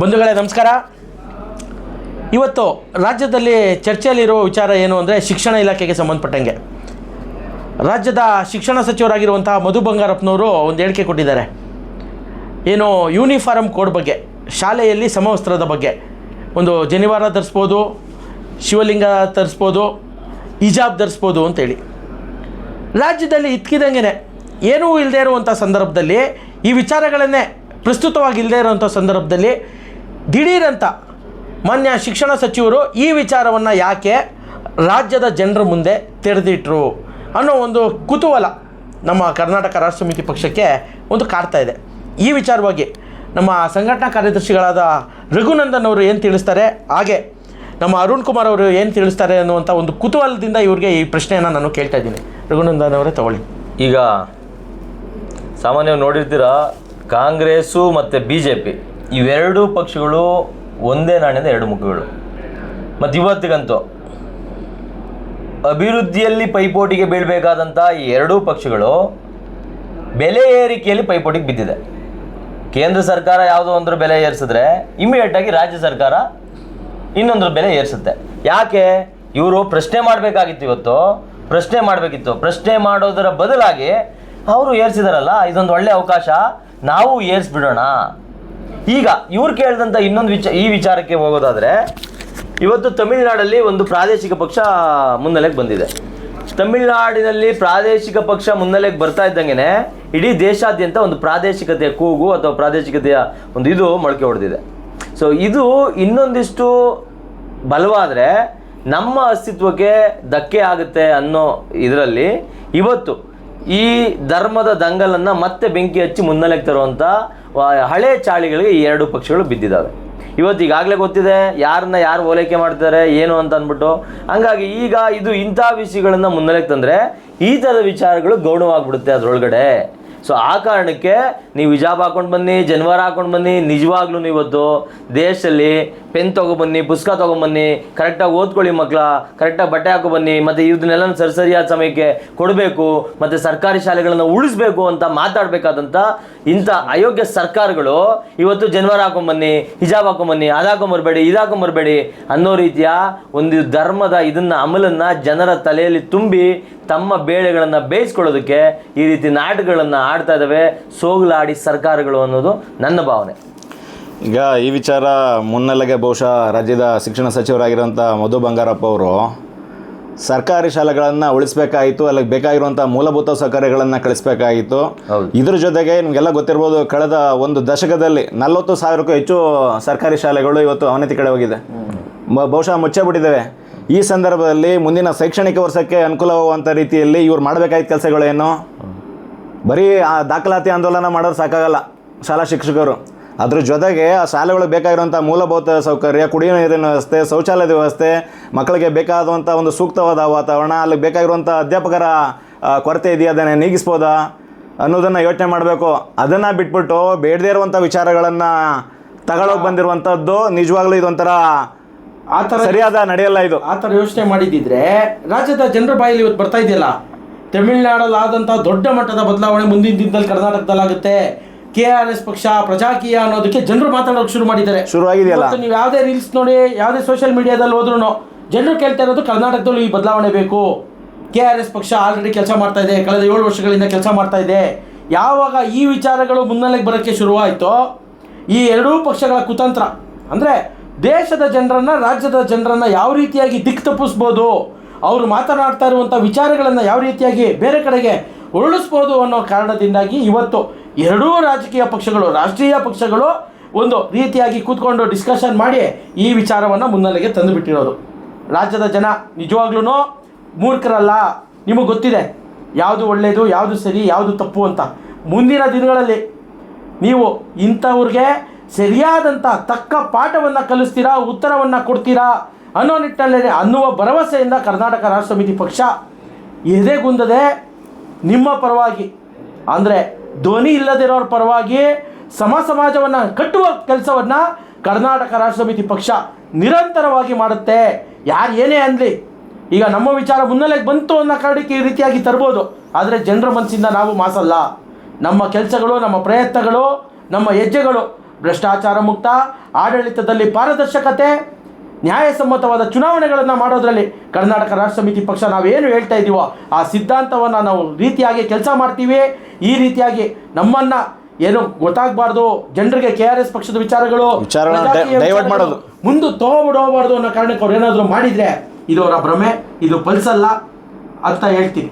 ಬಂಧುಗಳೇ ನಮಸ್ಕಾರ. ಇವತ್ತು ರಾಜ್ಯದಲ್ಲಿ ಚರ್ಚೆಯಲ್ಲಿರುವ ವಿಚಾರ ಏನು ಅಂದರೆ ಶಿಕ್ಷಣ ಇಲಾಖೆಗೆ ಸಂಬಂಧಪಟ್ಟಂಗೆ ರಾಜ್ಯದ ಶಿಕ್ಷಣ ಸಚಿವರಾಗಿರುವಂಥ ಮಧು ಬಂಗಾರಪ್ಪನವರು ಒಂದು ಹೇಳಿಕೆ ಕೊಟ್ಟಿದ್ದಾರೆ. ಏನು ಯೂನಿಫಾರ್ಮ್ ಕೋಡ್ ಬಗ್ಗೆ, ಶಾಲೆಯಲ್ಲಿ ಸಮವಸ್ತ್ರದ ಬಗ್ಗೆ, ಒಂದು ಜನಿವಾರ ಧರಿಸ್ಬೋದು, ಶಿವಲಿಂಗ ಧರಿಸ್ಬೋದು, ಹಿಜಾಬ್ ಧರಿಸ್ಬೋದು ಅಂತೇಳಿ ರಾಜ್ಯದಲ್ಲಿ ಇದ್ಕಿದಂಗೆ ಏನೂ ಇಲ್ಲದೇ ಇರುವಂಥ ಸಂದರ್ಭದಲ್ಲಿ, ಈ ವಿಚಾರಗಳನ್ನೇ ಪ್ರಸ್ತುತವಾಗಿ ಇಲ್ಲದೇ ಇರುವಂಥ ಸಂದರ್ಭದಲ್ಲಿ ದಿಢೀರಂತ ಮಾನ್ಯ ಶಿಕ್ಷಣ ಸಚಿವರು ಈ ವಿಚಾರವನ್ನು ಯಾಕೆ ರಾಜ್ಯದ ಜನರ ಮುಂದೆ ತೆರೆದಿಟ್ಟರು ಅನ್ನೋ ಒಂದು ಕುತೂಹಲ ನಮ್ಮ ಕರ್ನಾಟಕ ರಾಷ್ಟ್ರ ಸಮಿತಿ ಪಕ್ಷಕ್ಕೆ ಒಂದು ಕಾಡ್ತಾ ಇದೆ. ಈ ವಿಚಾರವಾಗಿ ನಮ್ಮ ಸಂಘಟನಾ ಕಾರ್ಯದರ್ಶಿಗಳಾದ ರಘುನಂದನ್ ಅವರು ಏನು ತಿಳಿಸ್ತಾರೆ, ಹಾಗೆ ನಮ್ಮ ಅರುಣ್ ಕುಮಾರ್ ಅವರು ಏನು ತಿಳಿಸ್ತಾರೆ ಅನ್ನುವಂಥ ಒಂದು ಕುತೂಹಲದಿಂದ ಇವ್ರಿಗೆ ಈ ಪ್ರಶ್ನೆಯನ್ನು ನಾನು ಕೇಳ್ತಾ ಇದ್ದೀನಿ. ರಘುನಂದನ್ ಅವರೇ ತಗೊಳ್ಳಿ. ಈಗ ಸಾಮಾನ್ಯವಾಗಿ ನೋಡಿರ್ತೀರ, ಕಾಂಗ್ರೆಸ್ಸು ಮತ್ತು BJP ಇವೆರಡೂ ಪಕ್ಷಗಳು ಒಂದೇ ನಾಣ್ಯದ ಎರಡು ಮುಖಗಳು. ಮತ್ತು ಇವತ್ತಿಗಂತೂ ಅಭಿವೃದ್ಧಿಯಲ್ಲಿ ಪೈಪೋಟಿಗೆ ಬೀಳಬೇಕಾದಂಥ ಈ ಎರಡೂ ಪಕ್ಷಗಳು ಬೆಲೆ ಏರಿಕೆಯಲ್ಲಿ ಪೈಪೋಟಿಗೆ ಬಿದ್ದಿದೆ. ಕೇಂದ್ರ ಸರ್ಕಾರ ಯಾವುದೋ ಒಂದರ ಬೆಲೆ ಏರಿಸಿದ್ರೆ ಇಮಿಡಿಯೇಟಾಗಿ ರಾಜ್ಯ ಸರ್ಕಾರ ಇನ್ನೊಂದರ ಬೆಲೆ ಏರಿಸುತ್ತೆ. ಯಾಕೆ? ಇವರು ಪ್ರಶ್ನೆ ಮಾಡಬೇಕಾಗಿತ್ತು, ಇವತ್ತು ಪ್ರಶ್ನೆ ಮಾಡೋದರ ಬದಲಾಗಿ ಅವರು ಏರಿಸಿದಾರಲ್ಲ, ಇದೊಂದು ಒಳ್ಳೆ ಅವಕಾಶ, ನಾವು ಏರಿಸ್ಬಿಡೋಣ. ಈಗ ಇವ್ರು ಕೇಳಿದಂಥ ಇನ್ನೊಂದು ಈ ವಿಚಾರಕ್ಕೆ ಹೋಗೋದಾದರೆ, ಇವತ್ತು ತಮಿಳುನಾಡಲ್ಲಿ ಒಂದು ಪ್ರಾದೇಶಿಕ ಪಕ್ಷ ಮುನ್ನೆಲೆಗೆ ಬಂದಿದೆ. ತಮಿಳುನಾಡಿನಲ್ಲಿ ಪ್ರಾದೇಶಿಕ ಪಕ್ಷ ಮುನ್ನೆಲೆಗೆ ಬರ್ತಾ ಇದ್ದಂಗೆ ಇಡೀ ದೇಶಾದ್ಯಂತ ಒಂದು ಪ್ರಾದೇಶಿಕತೆಯ ಕೂಗು ಅಥವಾ ಪ್ರಾದೇಶಿಕತೆಯ ಒಂದು ಇದು ಮೊಳಕೆ ಹೊಡೆದಿದೆ. ಸೊ ಇದು ಇನ್ನೊಂದಿಷ್ಟು ಬಲವಾದರೆ ನಮ್ಮ ಅಸ್ತಿತ್ವಕ್ಕೆ ಧಕ್ಕೆ ಆಗುತ್ತೆ ಅನ್ನೋ ಇದರಲ್ಲಿ ಇವತ್ತು ಈ ಧರ್ಮದ ದಂಗಲನ್ನು ಮತ್ತೆ ಬೆಂಕಿ ಹಚ್ಚಿ ಮುನ್ನೆಲೆಗೆ ತರುವಂಥ ಹಳೆ ಚಾಳಿಗಳಿಗೆ ಈ ಎರಡು ಪಕ್ಷಗಳು ಬಿದ್ದಿದ್ದಾವೆ. ಇವತ್ತು ಈಗಾಗಲೇ ಗೊತ್ತಿದೆ ಯಾರನ್ನ ಯಾರು ಓಲೈಕೆ ಮಾಡ್ತಾರೆ ಏನು ಅಂತ ಅಂದ್ಬಿಟ್ಟು. ಹಂಗಾಗಿ ಈಗ ಇದು ಇಂಥ ವಿಷಯಗಳನ್ನು ಮುನ್ನೆಲೆಗೆ ತಂದರೆ ಈ ಥರದ ವಿಚಾರಗಳು ಗೌಣವಾಗ್ಬಿಡುತ್ತೆ ಅದರೊಳಗಡೆ. ಸೊ ಆ ಕಾರಣಕ್ಕೆ ನೀವು ಹಿಜಾಬ್ ಹಾಕೊಂಡು ಬನ್ನಿ, ಜನಿವಾರ ಹಾಕೊಂಡು ಬನ್ನಿ, ನಿಜವಾಗ್ಲೂ ಇವತ್ತು ದೇಶದಲ್ಲಿ ಪೆನ್ ತೊಗೊಬನ್ನಿ, ಪುಸ್ತಕ ತೊಗೊಂಬನ್ನಿ, ಕರೆಕ್ಟಾಗಿ ಓದ್ಕೊಳ್ಳಿ ಮಕ್ಕಳ, ಕರೆಕ್ಟಾಗಿ ಬಟ್ಟೆ ಹಾಕೊ ಬನ್ನಿ, ಮತ್ತು ಇದನ್ನೆಲ್ಲ ಸರಿಯಾದ ಸಮಯಕ್ಕೆ ಕೊಡಬೇಕು, ಮತ್ತು ಸರ್ಕಾರಿ ಶಾಲೆಗಳನ್ನು ಉಳಿಸ್ಬೇಕು ಅಂತ ಮಾತಾಡಬೇಕಾದಂಥ ಇಂಥ ಅಯೋಗ್ಯ ಸರ್ಕಾರಗಳು ಇವತ್ತು ಜನಿವಾರ ಹಾಕೊಂಬನ್ನಿ, ಹಿಜಾಬ್ ಹಾಕೊಂಬನ್ನಿ, ಅದು ಹಾಕೊಂಬರ್ಬೇಡಿ, ಇದು ಹಾಕೊಂಬರ್ಬೇಡಿ ಅನ್ನೋ ರೀತಿಯ ಒಂದು ಧರ್ಮದ ಇದನ್ನು ಅಮಲನ್ನು ಜನರ ತಲೆಯಲ್ಲಿ ತುಂಬಿ ತಮ್ಮ ಬೇಳೆಗಳನ್ನು ಬೇಯಿಸ್ಕೊಳ್ಳೋದಕ್ಕೆ ಈ ರೀತಿ ನಾಟಕಗಳನ್ನು ಆಡ್ತಾ ಇದ್ದಾವೆ ಸೋಗಲಾಡಿ ಸರ್ಕಾರಗಳು ಅನ್ನೋದು ನನ್ನ ಭಾವನೆ. ಈಗ ಈ ವಿಚಾರ ಮುನ್ನೆಲೆಗೆ ಬಹುಶಃ ರಾಜ್ಯದ ಶಿಕ್ಷಣ ಸಚಿವರಾಗಿರೋಂಥ ಮಧು ಬಂಗಾರಪ್ಪ ಅವರು ಸರ್ಕಾರಿ ಶಾಲೆಗಳನ್ನು ಉಳಿಸಬೇಕಾಯಿತು, ಅಲ್ಲಿಗೆ ಬೇಕಾಗಿರುವಂಥ ಮೂಲಭೂತ ಸೌಕರ್ಯಗಳನ್ನು ಕಳಿಸ್ಬೇಕಾಗಿತ್ತು. ಇದ್ರ ಜೊತೆಗೆ ನಿಮಗೆಲ್ಲ ಗೊತ್ತಿರ್ಬೋದು, ಕಳೆದ ಒಂದು ದಶಕದಲ್ಲಿ 40,000ಕ್ಕೂ ಹೆಚ್ಚು ಸರ್ಕಾರಿ ಶಾಲೆಗಳು ಇವತ್ತು ಅವನತಿ ಕಡೆ ಹೋಗಿದೆ, ಬಹುಶಃ ಮುಚ್ಚೇ ಬಿಟ್ಟಿದ್ದೇವೆ. ಈ ಸಂದರ್ಭದಲ್ಲಿ ಮುಂದಿನ ಶೈಕ್ಷಣಿಕ ವರ್ಷಕ್ಕೆ ಅನುಕೂಲವಾಗುವಂಥ ರೀತಿಯಲ್ಲಿ ಇವ್ರು ಮಾಡಬೇಕಾಗಿದ್ದ ಕೆಲಸಗಳೇನು? ಬರೀ ದಾಖಲಾತಿ ಆಂದೋಲನ ಮಾಡೋರು ಸಾಕಾಗಲ್ಲ ಶಾಲಾ ಶಿಕ್ಷಕರು. ಅದ್ರ ಜೊತೆಗೆ ಆ ಶಾಲೆಗಳಿಗೆ ಬೇಕಾಗಿರುವಂಥ ಮೂಲಭೂತ ಸೌಕರ್ಯ, ಕುಡಿಯುವ ನೀರಿನ ವ್ಯವಸ್ಥೆ, ಶೌಚಾಲಯದ ವ್ಯವಸ್ಥೆ, ಮಕ್ಕಳಿಗೆ ಬೇಕಾದಂಥ ಒಂದು ಸೂಕ್ತವಾದ ವಾತಾವರಣ, ಅಲ್ಲಿಗೆ ಬೇಕಾಗಿರುವಂಥ ಅಧ್ಯಾಪಕರ ಕೊರತೆ ಇದೆಯಾ, ಅದನ್ನು ನೀಗಿಸ್ಬೋದಾ ಅನ್ನೋದನ್ನು ಯೋಚನೆ ಮಾಡಬೇಕು. ಅದನ್ನು ಬಿಟ್ಬಿಟ್ಟು ಬೇಡದೇ ಇರುವಂಥ ವಿಚಾರಗಳನ್ನು ತಗೊಳ್ಳೋಕೆ ಬಂದಿರುವಂಥದ್ದು ನಿಜವಾಗ್ಲೂ ಇದೊಂಥರ ಆ ಥರ ಸರಿಯಾದ ನಡೆಯಲ್ಲ. ಇದು ಆ ಥರ ಯೋಚನೆ ಮಾಡಿದ್ದಿದ್ರೆ ರಾಜ್ಯದ ಜನರ ಬಾಯಲ್ಲಿ ಇವತ್ತು ಬರ್ತಾ ಇದೆಯಲ್ಲ, ತಮಿಳುನಾಡಲ್ಲಿ ಆದಂಥ ದೊಡ್ಡ ಮಟ್ಟದ ಬದಲಾವಣೆ ಮುಂದಿನ ದಿನದಲ್ಲಿ ಕರ್ನಾಟಕದಲ್ಲಾಗುತ್ತೆ. KRS ಪಕ್ಷ ಪ್ರಜಾಕೀಯ ಅನ್ನೋದಕ್ಕೆ ಜನರು ಮಾತಾಡೋಕೆ ಶುರುವಾಗಿದೆಯಲ್ಲ. ನೀವು ಯಾವುದೇ ರೀಲ್ಸ್ ನೋಡಿ, ಯಾವುದೇ ಸೋಷಿಯಲ್ ಮೀಡಿಯಾದಲ್ಲಿ ಹೋದ್ರೂ ಜನರು ಕೇಳ್ತಾ ಇರೋದು ಕರ್ನಾಟಕದಲ್ಲೂ ಈ ಬದಲಾವಣೆ ಬೇಕು. KRS ಪಕ್ಷ ಆಲ್ರೆಡಿ ಕೆಲಸ ಮಾಡ್ತಾ ಇದೆ, ಕಳೆದ 7 ವರ್ಷಗಳಿಂದ ಕೆಲಸ ಮಾಡ್ತಾ ಇದೆ. ಯಾವಾಗ ಈ ವಿಚಾರಗಳು ಮುನ್ನೆಲೆಗೆ ಬರೋಕ್ಕೆ ಶುರುವಾಯಿತೋ, ಈ ಎರಡೂ ಪಕ್ಷಗಳ ಕುತಂತ್ರ ಅಂದರೆ ದೇಶದ ಜನರನ್ನು, ರಾಜ್ಯದ ಜನರನ್ನು ಯಾವ ರೀತಿಯಾಗಿ ದಿಕ್ಕು ತಪ್ಪಿಸ್ಬೋದು, ಅವರು ಮಾತನಾಡ್ತಾ ಇರುವಂಥ ವಿಚಾರಗಳನ್ನು ಯಾವ ರೀತಿಯಾಗಿ ಬೇರೆ ಕಡೆಗೆ ಉರುಳಿಸ್ಬೋದು ಅನ್ನೋ ಕಾರಣದಿಂದಾಗಿ ಇವತ್ತು ಎರಡೂ ರಾಜಕೀಯ ಪಕ್ಷಗಳು, ರಾಷ್ಟ್ರೀಯ ಪಕ್ಷಗಳು ಒಂದು ರೀತಿಯಾಗಿ ಕೂತ್ಕೊಂಡು ಡಿಸ್ಕಷನ್ ಮಾಡಿ ಈ ವಿಚಾರವನ್ನು ಮುನ್ನೆಲೆಗೆ ತಂದುಬಿಟ್ಟಿರೋದು. ರಾಜ್ಯದ ಜನ ನಿಜವಾಗ್ಲೂ ಮೂರ್ಖರಲ್ಲ, ನಿಮಗೆ ಗೊತ್ತಿದೆ ಯಾವುದು ಒಳ್ಳೆಯದು, ಯಾವುದು ಸರಿ, ಯಾವುದು ತಪ್ಪು ಅಂತ. ಮುಂದಿನ ದಿನಗಳಲ್ಲಿ ನೀವು ಇಂಥವ್ರಿಗೆ ಸರಿಯಾದಂಥ ತಕ್ಕ ಪಾಠವನ್ನು ಕಲಿಸ್ತೀರಾ, ಉತ್ತರವನ್ನು ಕೊಡ್ತೀರಾ ಅನ್ನೋ ನಿಟ್ಟಿನಲ್ಲಿ ಅನ್ನುವ ಭರವಸೆಯಿಂದ ಕರ್ನಾಟಕ ರಾಷ್ಟ್ರ ಸಮಿತಿ ಪಕ್ಷ ಎದೆಗುಂದದೆ ನಿಮ್ಮ ಪರವಾಗಿ, ಅಂದರೆ ಧ್ವನಿ ಇಲ್ಲದಿರೋರ ಪರವಾಗಿ ಸಮಾಜವನ್ನು ಕಟ್ಟುವ ಕೆಲಸವನ್ನು ಕರ್ನಾಟಕ ರಾಷ್ಟ್ರ ಸಮಿತಿ ಪಕ್ಷ ನಿರಂತರವಾಗಿ ಮಾಡುತ್ತೆ. ಯಾರು ಏನೇ ಅನ್ನಲಿ, ಈಗ ನಮ್ಮ ವಿಚಾರ ಮುನ್ನೆಲೆಗೆ ಬಂತು ಅನ್ನೋ ಕಾರಣಕ್ಕೆ ಈ ರೀತಿಯಾಗಿ ತರ್ಬೋದು, ಆದರೆ ಜನರ ಮನಸ್ಸಿಂದ ನಾವು ಮಾಸಲ್ಲ. ನಮ್ಮ ಕೆಲಸಗಳು, ನಮ್ಮ ಪ್ರಯತ್ನಗಳು, ನಮ್ಮ ಹೆಜ್ಜೆಗಳು ಭ್ರಷ್ಟಾಚಾರ ಮುಕ್ತ ಆಡಳಿತದಲ್ಲಿ ಪಾರದರ್ಶಕತೆ, ನ್ಯಾಯಸಮ್ಮತವಾದ ಚುನಾವಣೆಗಳನ್ನು ಮಾಡೋದ್ರಲ್ಲಿ ಕರ್ನಾಟಕ ರಾಷ್ಟ್ರ ಸಮಿತಿ ಪಕ್ಷ ನಾವೇನು ಹೇಳ್ತಾ ಇದ್ದೀವೋ ಆ ಸಿದ್ಧಾಂತವನ್ನು ನಾವು ರೀತಿಯಾಗಿ ಕೆಲಸ ಮಾಡ್ತೀವಿ. ಈ ರೀತಿಯಾಗಿ ನಮ್ಮನ್ನು ಏನು ಗೊತ್ತಾಗಬಾರ್ದು ಜನರಿಗೆ KRS ಪಕ್ಷದ ವಿಚಾರಗಳು ಡೈವರ್ಟ್ ಮಾಡೋದು ಮುಂದೆ ಹೋಗ್ಬಾರ್ದು ಅನ್ನೋ ಕಾರಣಕ್ಕೆ ಅವ್ರು ಏನಾದರೂ ಮಾಡಿದರೆ ಇದು ಅವರ ಭ್ರಮೆ, ಇದು ಫಲಿಸಲ್ಲ ಅಂತ ಹೇಳ್ತೀನಿ.